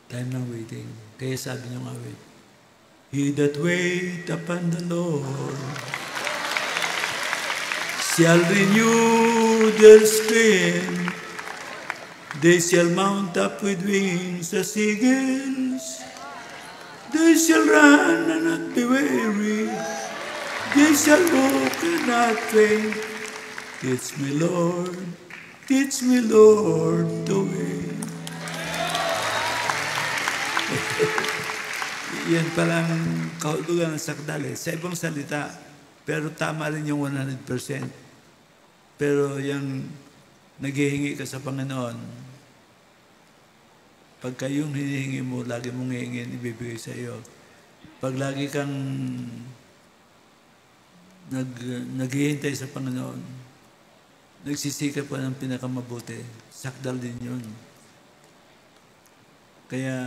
Time ng waiting. Kaya sabi niyo nga, wait. He that wait upon the Lord shall renew their strength. They shall mount up with wings as eagles. They shall run and not be weary. They shall walk and not faint. Teach me, Lord, the way. Yan palang kahulugan ng sakdal sa ibang salita. Pero tama rin yung 100%. Pero yung naghihingi ka sa Panginoon, pagka yung hinihingi mo, lagi mong hihingin, ibibigay sa iyo. Pag lagi kang naghihintay sa Panginoon, nagsisikap ka ng pinakamabuti, sakdal din yun. Kaya